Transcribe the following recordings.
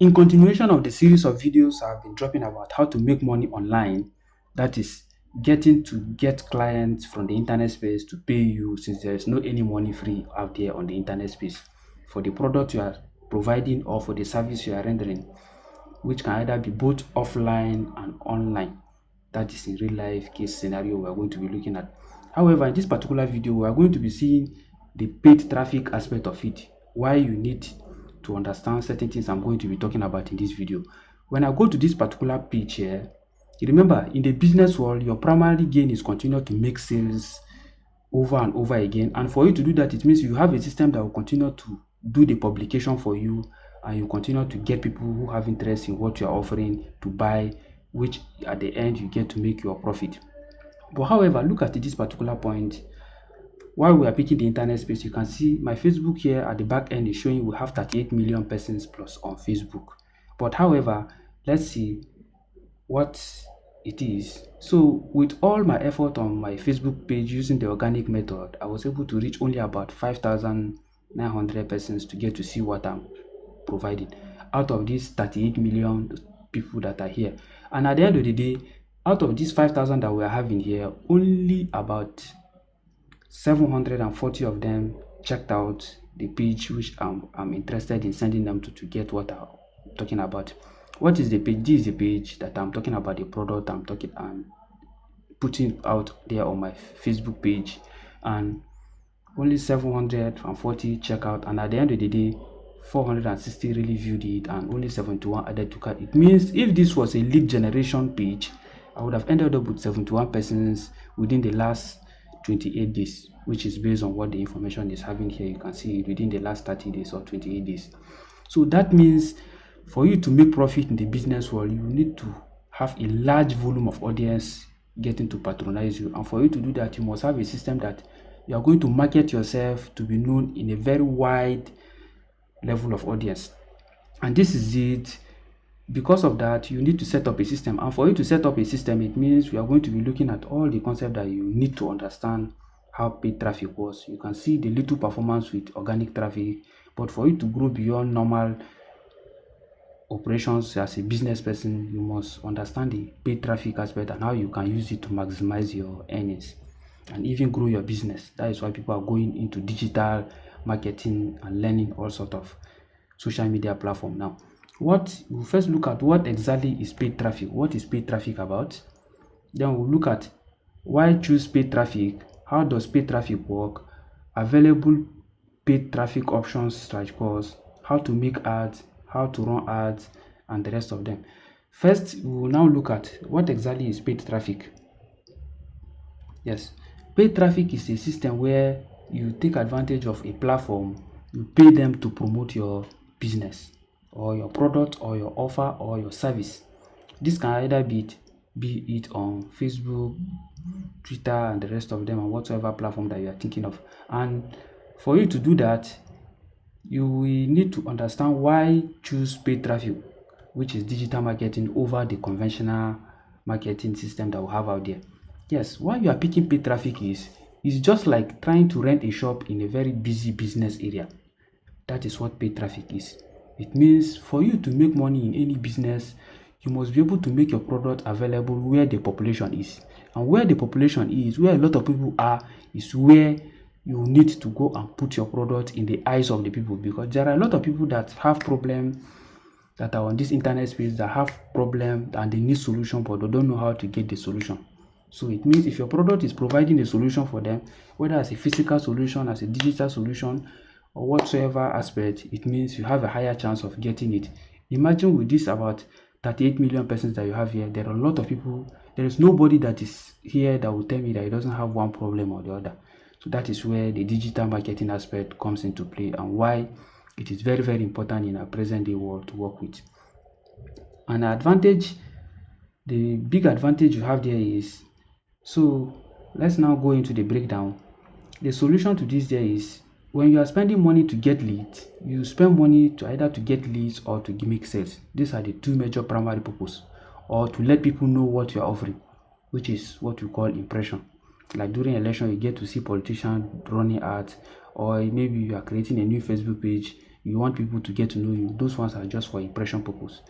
In continuation of the series of videos I've been dropping about how to make money online, that is getting to get clients from the internet space to pay you, since there is no any money free out there on the internet space for the product you are providing or for the service you are rendering, which can either be both offline and online. That is in real life case scenario we are going to be looking at. However, in this particular video, we are going to be seeing the paid traffic aspect of it, why you need to understand certain things I'm going to be talking about in this video. When I go to this particular page here, you remember in the business world, your primary gain is continue to make sales over and over again. And for you to do that, it means you have a system that will continue to do the publication for you, and you continue to get people who have interest in what you are offering to buy, which at the end you get to make your profit. But however, look at this particular point. While we are picking the internet space, you can see my Facebook here at the back end is showing we have 38 million persons plus on Facebook. But however, let's see what it is. So with all my effort on my Facebook page using the organic method, I was able to reach only about 5,900 persons to get to see what I'm providing out of these 38 million people that are here. And at the end of the day, out of these 5,000 that we are having here, only about 740 of them checked out the page which I'm interested in sending them to get what I'm talking about. What is the page? This is the page that I'm talking about, the product I'm putting out there on my Facebook page, and only 740 check out, and at the end of the day 460 really viewed it and only 71 added to cart. It means if this was a lead generation page, I would have ended up with 71 persons within the last 28 days, which is based on what the information is having here. You can see it within the last 30 days or 28 days. So that means for you to make profit in the business world, you need to have a large volume of audience getting to patronize you. And for you to do that, you must have a system that you are going to market yourself to be known in a very wide level of audience. And this is it. Because of that, you need to set up a system. And for you to set up a system, it means we are going to be looking at all the concepts that you need to understand how paid traffic works. You can see the little performance with organic traffic, but for you to grow beyond normal operations as a business person, you must understand the paid traffic aspect and how you can use it to maximize your earnings and even grow your business. That is why people are going into digital marketing and learning all sort of social media platform now. We'll first look at what exactly is paid traffic. What is paid traffic about? Then we'll look at why choose paid traffic, how does paid traffic work, available paid traffic options slash course, how to make ads, how to run ads, and the rest of them. First, we will now look at what exactly is paid traffic. Yes, paid traffic is a system where you take advantage of a platform, you pay them to promote your business or your product or your offer or your service. This can either be it on Facebook, Twitter, and the rest of them, and whatsoever platform that you are thinking of. And for you to do that, you will need to understand why choose paid traffic, which is digital marketing, over the conventional marketing system that we have out there. Yes, why you are picking paid traffic is just like trying to rent a shop in a very busy business area. That is what paid traffic is. It means for you to make money in any business, you must be able to make your product available where the population is. And where the population is, where a lot of people are, is where you need to go and put your product in the eyes of the people, because there are a lot of people that have problems that are on this internet space, that have problems and they need solution, but they don't know how to get the solution. So it means if your product is providing a solution for them, whether as a physical solution, as a digital solution, or whatsoever aspect, it means you have a higher chance of getting it. Imagine with this about 38 million persons that you have here, there are a lot of people. There is nobody that is here that will tell me that he doesn't have one problem or the other. So that is where the digital marketing aspect comes into play and why it is very, very important in our present day world to work with. An advantage, the big advantage you have there is, so let's now go into the breakdown. The solution to this there is, when you are spending money to get leads, you spend money to either to get leads or to make sales. These are the two major primary purposes, or to let people know what you are offering, which is what we call impression. Like during election, you get to see politicians running ads, or maybe you are creating a new Facebook page, you want people to get to know you. Those ones are just for impression purpose.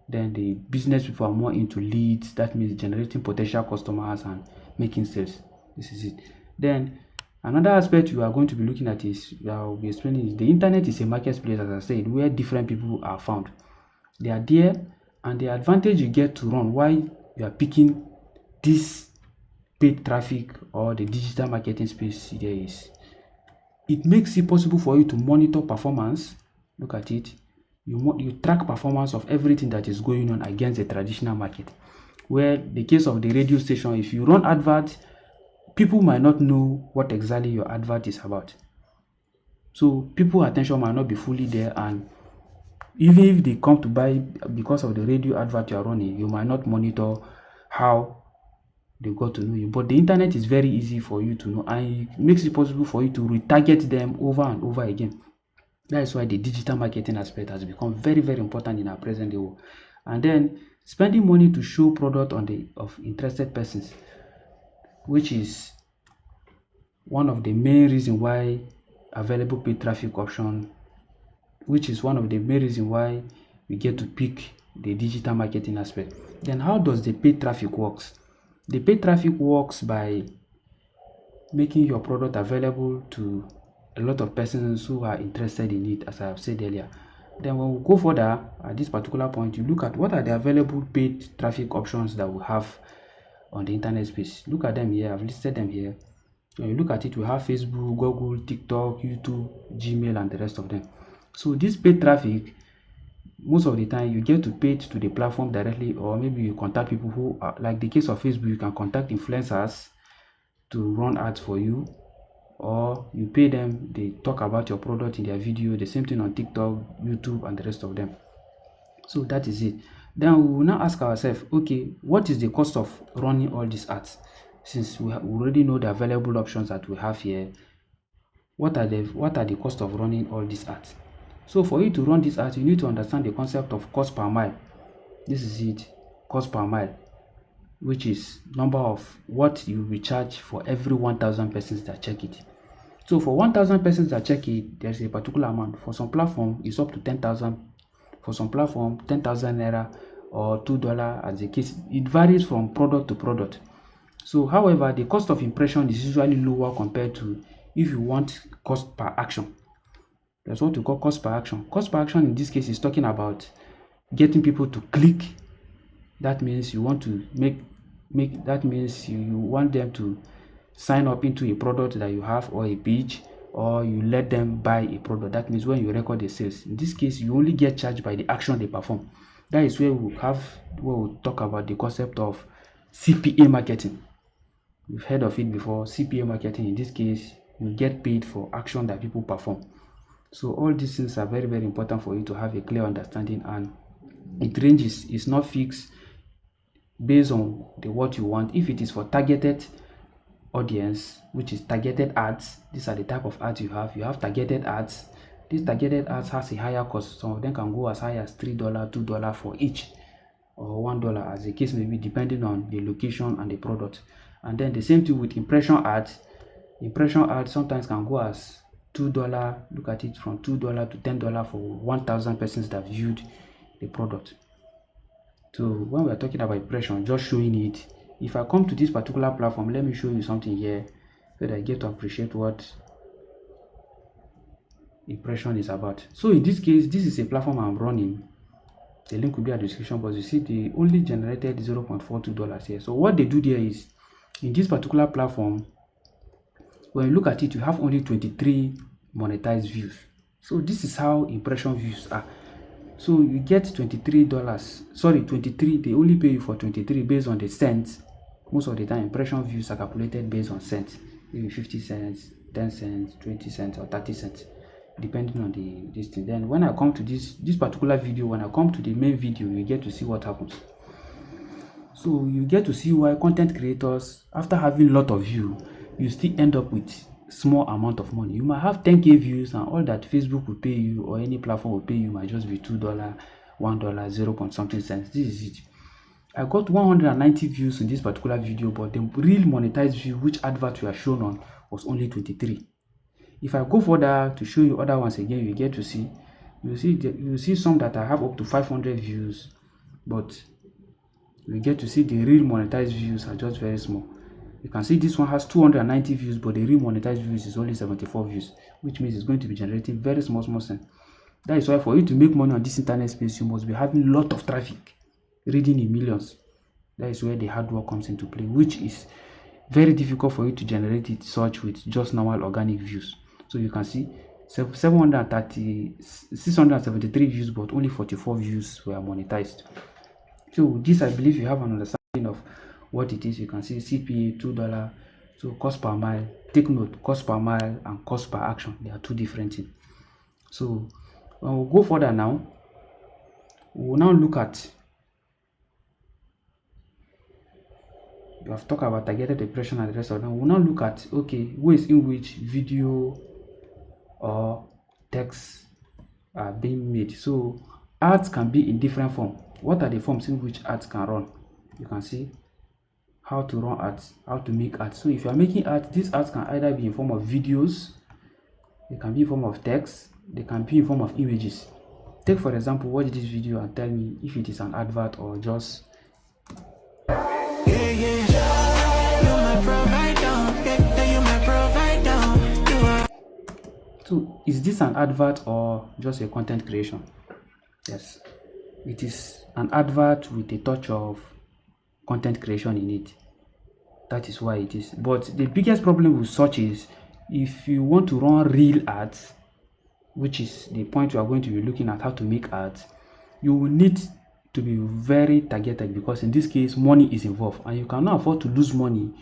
Then the business people are more into leads. That means generating potential customers and making sales. This is it. Then another aspect you are going to be looking at is, I will be explaining, is the internet is a marketplace, as I said, where different people are found. They are there, and the advantage you get to run while you are picking this paid traffic or the digital marketing space there is, it makes it possible for you to monitor performance. Look at it. You track performance of everything that is going on against the traditional market. Where the case of the radio station, if you run adverts, people might not know what exactly your advert is about. So people's attention might not be fully there, and even if they come to buy because of the radio advert you are running, you might not monitor how they got to know you. But the internet is very easy for you to know, and it makes it possible for you to retarget them over and over again. That is why the digital marketing aspect has become very, very important in our present day world. And then spending money to show product of interested persons, which is one of the main reasons why available paid traffic option, which is one of the main reasons why we get to pick the digital marketing aspect. Then how does the paid traffic works? The paid traffic works by making your product available to a lot of persons who are interested in it, as I have said earlier. Then when we go further at this particular point, you look at what are the available paid traffic options that we have on the internet space. Look at them here. I've listed them here. When you look at it, we have Facebook, Google, TikTok, YouTube, Gmail, and the rest of them. So this paid traffic, most of the time you get to pay it to the platform directly, or maybe you contact people who are, like the case of Facebook, you can contact influencers to run ads for you, or you pay them, they talk about your product in their video. The same thing on TikTok, YouTube, and the rest of them. So that is it. Then we will now ask ourselves, okay, what is the cost of running all these ads? Since we already know the available options that we have here, what are the cost of running all these ads? So for you to run these ads, you need to understand the concept of cost per mile. This is it, cost per mile, which is number of what you will charge for every 1,000 persons that check it. So for 1,000 persons that check it, there's a particular amount. For some platform, it's up to 10,000. For some platform, 10,000 naira or $2 as the case. It varies from product to product. So however, the cost of impression is usually lower compared to if you want cost per action. That's what we call cost per action. Cost per action in this case is talking about getting people to click. That means you want to that means you want them to sign up into a product that you have, or a page, or you let them buy a product. That means when you record the sales, in this case you only get charged by the action they perform. That is where we'll talk about the concept of CPA marketing. You've heard of it before. CPA marketing, in this case, you get paid for action that people perform. So all these things are very, very important for you to have a clear understanding, and it ranges. It's not fixed based on what you want. If it is for targeted audience, which is targeted ads, these are the type of ads you have. You have targeted ads. These targeted ads has a higher cost. Some of them can go as high as $3, $2 for each, or $1 as the case may be, depending on the location and the product. And then the same thing with impression ads. Impression ads sometimes can go as $2. Look at it, from $2 to $10 for 1,000 persons that viewed the product. So when we are talking about impression, just showing it, if I come to this particular platform, let me show you something here so that I get to appreciate what impression is about. So in this case, this is a platform I'm running. The link will be at the description box. You see they only generated $0.42 here. So what they do there is, in this particular platform, when you look at it, you have only 23 monetized views. So this is how impression views are. So you get $23. They only pay you for 23 based on the cents. Most of the time, impression views are calculated based on cents, maybe 50 cents, 10 cents, 20 cents, or 30 cents, depending on this thing. Then when I come to this particular video, when I come to the main video, you get to see what happens. So you get to see why content creators, after having a lot of views, you still end up with small amount of money. You might have 10k views, and all that Facebook will pay you, or any platform will pay you, might just be $2, $1, 0 something cents. This is it. I got 190 views in this particular video, but the real monetized view, which advert we are shown on, was only 23. If I go further to show you other ones again, you get to see you see some that I have up to 500 views, but we get to see the real monetized views are just very small. You can see this one has 290 views, but the real monetized views is only 74 views, which means it's going to be generating very small cents. That is why for you to make money on this internet space, you must be having a lot of traffic, reading in millions. That is where the hard work comes into play, which is very difficult for you to generate it such with just normal organic views. So you can see 673 views, but only 44 views were monetized. So with this, I believe you have an understanding of what it is. You can see CPA $2. So cost per mile. Take note, cost per mile and cost per action, they are two different things. So we'll go further now. We'll now look at, we have talked about targeted depression and the rest of them. We'll now look at, okay, ways in which video or text are being made. So ads can be in different forms. What are the forms in which ads can run? You can see how to run ads, how to make ads. So if you are making ads, these ads can either be in form of videos, they can be in form of text, they can be in form of images. Take for example, watch this video and tell me if it is an advert or just So is this an advert or just a content creation? Yes, it is an advert with a touch of content creation in it. That is why it is. But the biggest problem with such is if you want to run real ads, which is the point we are going to be looking at, how to make ads, you will need to be very targeted, because in this case money is involved and you cannot afford to lose money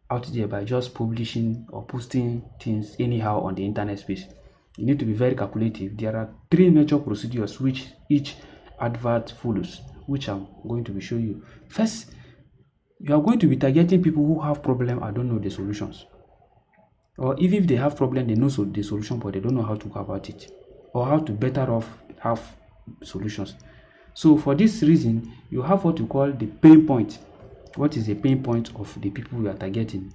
out there by just publishing or posting things anyhow on the internet space. You need to be very calculative. There are 3 major procedures which each advert follows, which I'm going to be showing you. First, you are going to be targeting people who have problem and don't know the solutions, or even if they have problem, they know the solution, but they don't know how to go about it or how to better off have solutions. So for this reason, you have what you call the pain point. What is the pain point of the people you are targeting?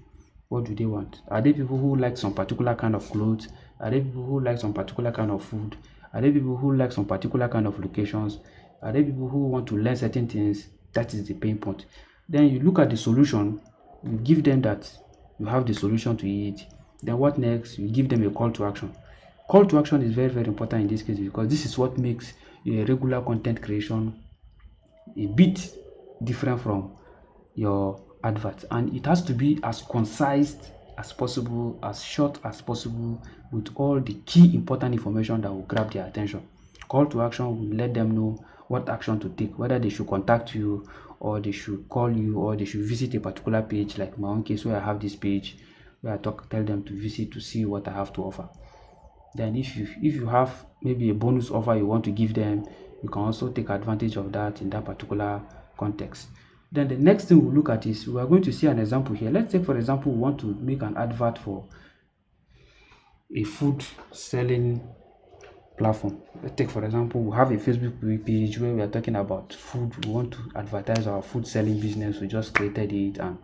What do they want? Are they people who like some particular kind of clothes? Are they people who like some particular kind of food? Are they people who like some particular kind of locations? Are they people who want to learn certain things? That is the pain point. Then you look at the solution, you give them that you have the solution to it. Then what next? You give them a call to action. Call to action is very, very important in this case, because this is what makes a regular content creation a bit different from your advert, and it has to be as concise as possible, as short as possible, with all the key important information that will grab their attention. Call to action will let them know what action to take, whether they should contact you or they should call you or they should visit a particular page. Like my own case, where I have this page where I tell them to visit to see what I have to offer. Then if you have maybe a bonus offer you want to give them, you can also take advantage of that in that particular context. Then the next thing we'll look at is, we are going to see an example here. Let's take for example, we want to make an advert for a food selling platform. Let's take for example, we have a Facebook page where we are talking about food. We want to advertise our food selling business. We just created it and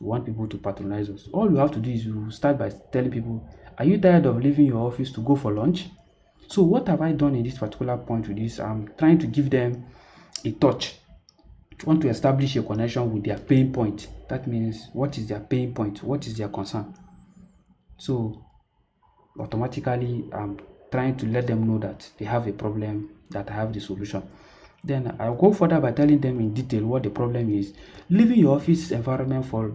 we want people to patronize us. All you have to do is you start by telling people, are you tired of leaving your office to go for lunch? So what have I done in this particular point with this? I'm trying to give them a touch. I want to establish a connection with their pain point. That means, what is their pain point? What is their concern? So automatically I'm trying to let them know that they have a problem, that I have the solution. Then I'll go further by telling them in detail what the problem is. Leaving your office environment for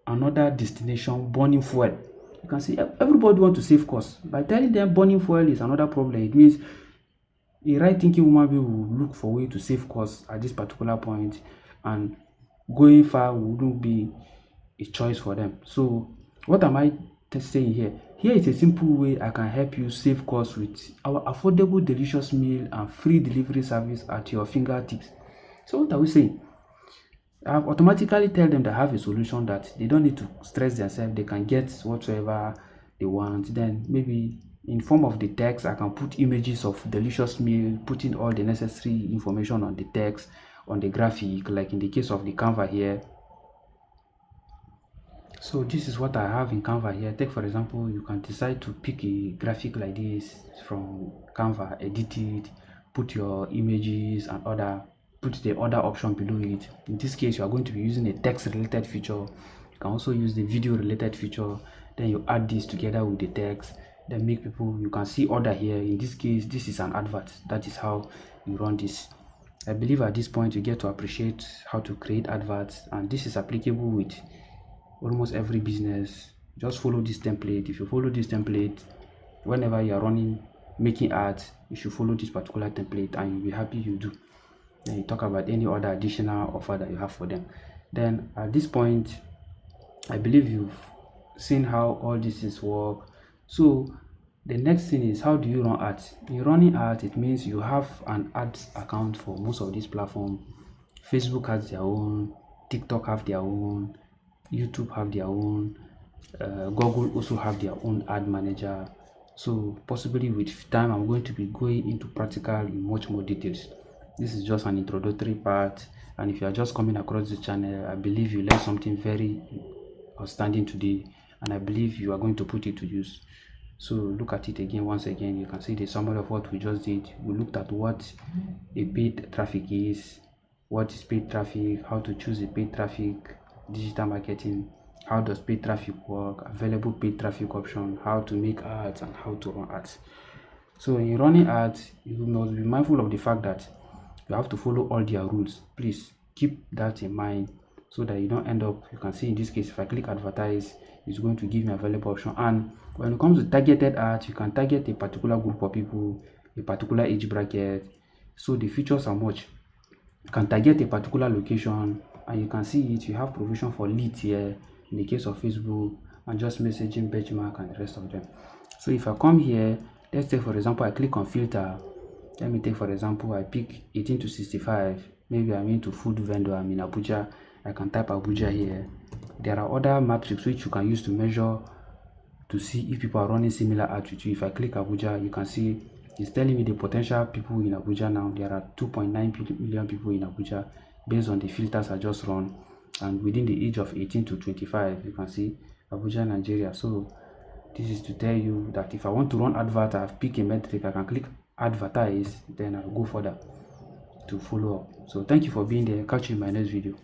another destination, burning fuel. You can see everybody wants to save costs. By telling them burning fuel is another problem, it means a right thinking woman will look for a way to save costs at this particular point, and going far wouldn't be a choice for them. So what am I saying here? Here is a simple way I can help you save costs with our affordable, delicious meal and free delivery service at your fingertips. So what are we saying? I automatically tell them that I have a solution, that they don't need to stress themselves. They can get whatsoever they want. Then maybe in form of the text, I can put images of delicious meal, putting all the necessary information on the text, on the graphic, like in the case of the Canva here. So this is what I have in Canva here. Take for example, you can decide to pick a graphic like this from Canva, edit it, put your images and put the other option below it. In this case, you are going to be using a text related feature. You can also use the video related feature. Then you add this together with the text. Then make people, you can see order here. In this case, this is an advert. That is how you run this. I believe at this point you get to appreciate how to create adverts, and this is applicable with almost every business. Just follow this template. If you follow this template, whenever you are running making ads, you should follow this particular template and you'll be happy you do. Then you talk about any other additional offer that you have for them. Then at this point, I believe you've seen how all this is work. So the next thing is, how do you run ads? In running ads, it means you have an ads account for most of these platforms. Facebook has their own, TikTok have their own, YouTube have their own, Google also have their own ad manager. So possibly with time, I'm going to be going into practical in much more details. This is just an introductory part, and if you are just coming across the channel, I believe you learned something very outstanding today, and I believe you are going to put it to use. So look at it again. Once again, you can see the summary of what we just did. We looked at what a paid traffic is, what is paid traffic, how to choose a paid traffic, digital marketing, how does paid traffic work, available paid traffic option, how to make ads, and how to run ads. So in running ads, you must be mindful of the fact that you have to follow all their rules. Please keep that in mind so that you don't end up, you can see in this case, if I click advertise, it's going to give me available option. And when it comes to targeted ads, you can target a particular group of people, a particular age bracket. So the features are much. You can target a particular location, and you can see it. You have provision for leads here in the case of Facebook, and just messaging, benchmark, and the rest of them. So if I come here, let's say for example I click on filter. Let me take for example I pick 18 to 65. Maybe I'm into food vendor, I'm in Abuja. I can type Abuja here. There are other metrics which you can use to measure to see if people are running similar ads with you. If I click Abuja, you can see it's telling me the potential people in Abuja now. There are 2.9 million people in Abuja based on the filters I just run, and within the age of 18 to 25. You can see Abuja, Nigeria. So this is to tell you that if I want to run advert, I've picked a metric, I can click advertise, then I'll go further to follow up. So thank you for being there. Catch you in my next video.